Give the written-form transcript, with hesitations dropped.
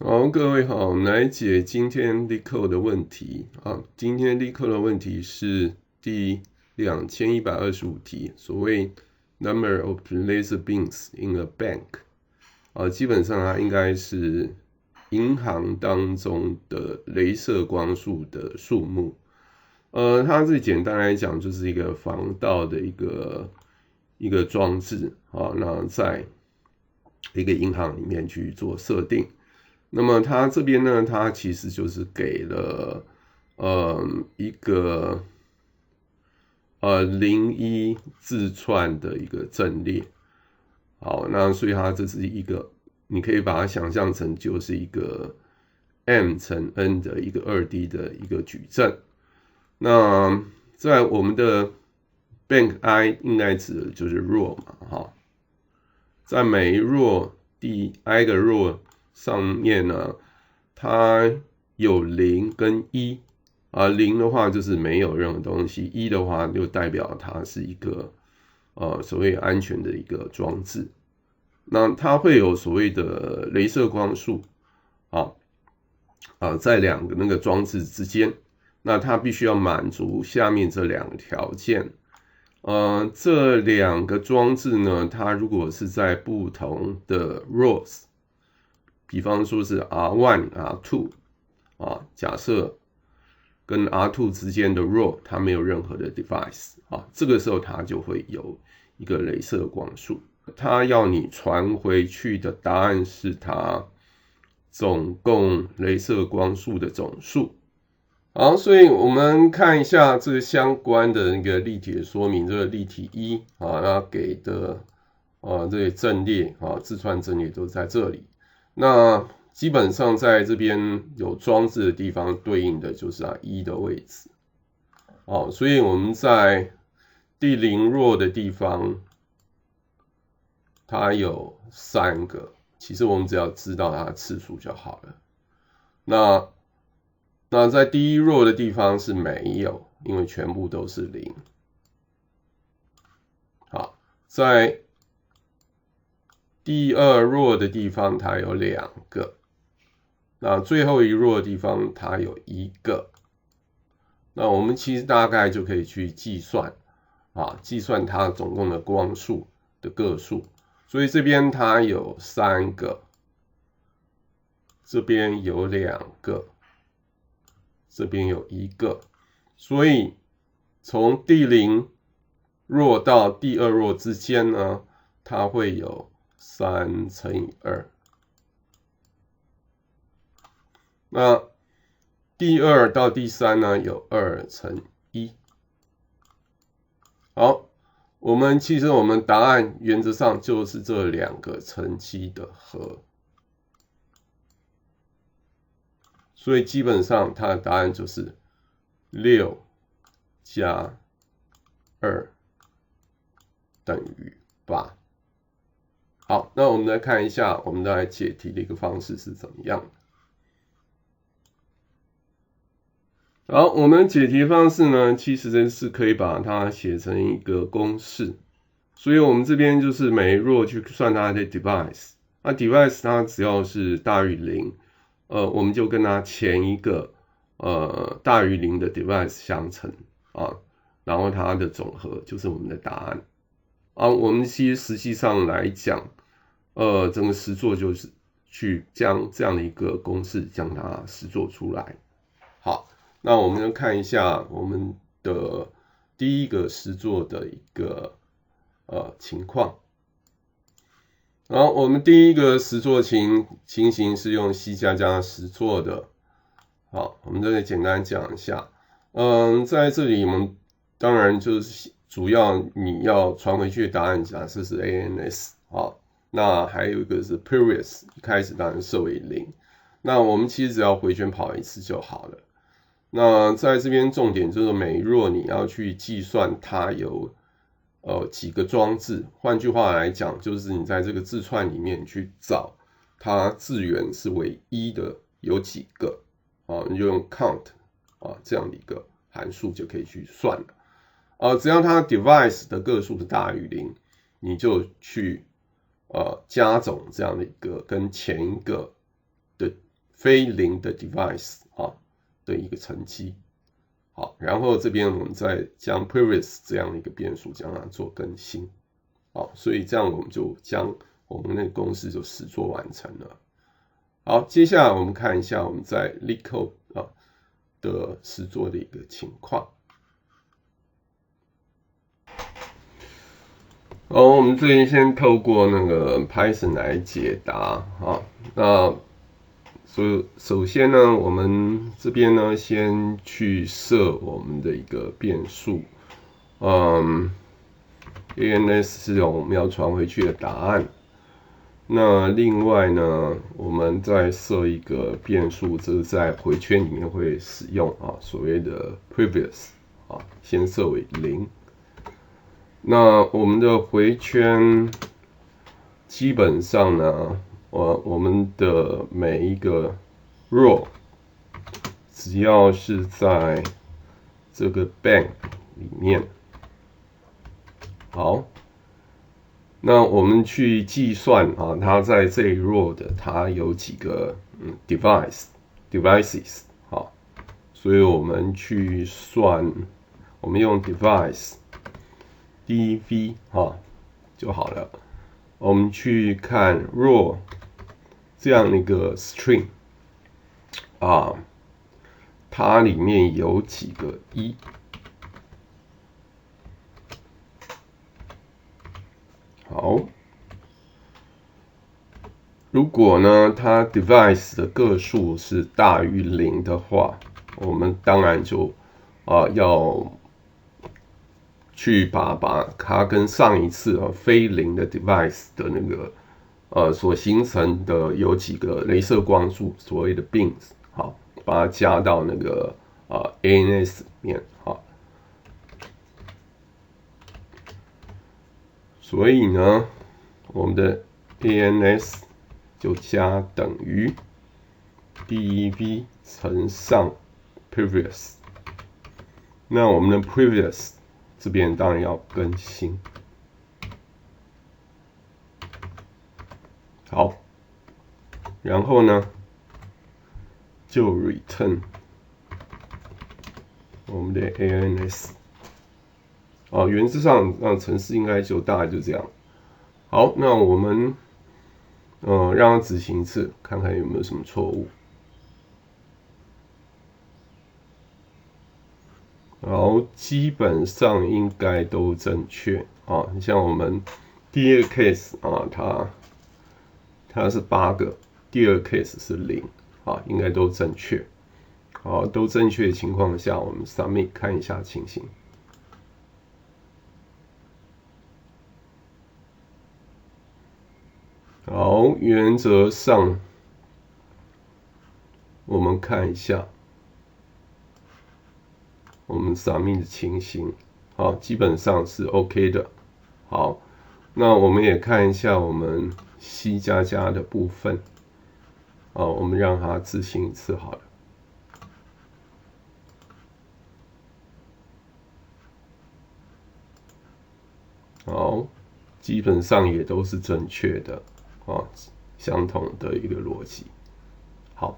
好，各位好，我们来解今天 LeetCode 的问题啊。今天 LeetCode 的问题是第2125题，所谓 Number of laser beams in a bank 啊，基本上它应该是银行当中的镭射光束的数目。它最简单来讲就是一个防盗的一个装置啊，那在一个银行里面去做设定。那么它这边呢，它其实就是给了一个01字串的一个阵列。好，那所以它这是一个，你可以把它想象成就是一个 m 乘 n 的一个2D 的一个矩阵。那在我们的 bank I 应该指的就是 row 嘛，哈，在每一 row 第 I 个 row 上面呢，它有0跟1啊，0的话就是没有任何东西，1的话就代表它是一个所谓安全的一个装置。那它会有所谓的镭射光束在两个那个装置之间，那它必须要满足下面这两个条件。这两个装置呢，它如果是在不同的 rows， 比方说是 R1、R2 假设跟 R2 之间的 row 它没有任何的 device 这个时候它就会有一个镭射光束。它要你传回去的答案是它总共镭射光束的总数。好，所以我们看一下这个相关的那个例题的说明。这个例题1那给的这些阵列字串阵列都在这里。那基本上在这边有装置的地方对应的就是1的位置。所以我们在第0 row 的地方，它有3个，其实我们只要知道它的次数就好了。那在第1 row 的地方是没有，因为全部都是0。好，在第2 row 的地方它有2个，那最后一 row 的地方它有1个。那我们其实大概就可以去计算计算它总共的光束的个数。所以这边它有3个，这边有2个，这边有1个，所以从第0 row 到第2 row 之间呢，它会有3乘以2。那第2到第3呢，有2乘1。好，其实我们答案原则上就是这两个乘积的和。所以基本上它的答案就是6加2等于8。好，那我们来看一下我们来解题的一个方式是怎么样的。好，我们解题方式呢，其实是可以把它写成一个公式。所以我们这边就是每一 row 去算它的 device。那 device 它只要是大于0，我们就跟它前一个大于0的 device 相乘然后它的总和就是我们的答案。我们其实实际上来讲，整个实作就是去将这样的一个公式将它实作出来。好，那我们就看一下我们的第一个实作的一个情况。然后我们第一个实作情形是用 C++ 实作的。好，我们这里简单讲一下。在这里我们当然就是主要你要传回去的答案假设是 ANS。好，那还有一个是 previous， 一开始当然设为0。那我们其实只要回圈跑一次就好了。那在这边重点就是每一 row 你要去计算它有几个装置。换句话来讲，就是你在这个字串里面去找它字元是为1的有几个你就用 count 这样的一个函数就可以去算了。只要它 device 的个数是大于0，你就去加总这样的一个跟前一个的非零的 device 啊的一个成绩。好，然后这边我们再将 previous 这样的一个变数将它做更新。好，所以这样我们就将我们那个公式就实作完成了。好，接下来我们看一下我们在 LeetCode 的实作的一个情况。好，我们这里先透过那个 Python 来解答啊。那首先呢，我们这边呢先去设我们的一个变数，ANS 是我们要传回去的答案。那另外呢，我们再设一个变数，这是在回圈里面会使用啊，所谓的 previous 啊，先设为0。那我们的回圈基本上呢，我们的每一个 row 只要是在这个 bank 里面，好，那我们去计算啊，它在这一 row 的它有几个devices 好，所以我们去算，我们用 device dv 就好了。我们去看 row 这样一个 string 它里面有几个1。好，如果呢它 device 的个数是大于0的话，我们当然就要去把它跟上一次非0的 device 的那个所形成的有几个雷射光束，所谓的 beams， 好，把它加到那个ANS 里面，好。所以呢，我们的 ANS 就加等于 DEV 乘上 previous。那我们的 previous 这边当然要更新。好，然后呢，就 return 我们的 ANS。原则上程式应该就大概就这样。好，那我们让它执行一次，看看有没有什么错误。好，基本上应该都正确啊。你像我们第一个 case 它是8个，第二个 case 是0应该都正确。好，都正确的情况下，我们 submit 看一下情形。好，原则上我们看一下我们 submit 的情形，好，基本上是 OK 的。好，那我们也看一下我们 C++ 的部分，我们让它执行一次好了。好，基本上也都是正确的，相同的一个逻辑。好。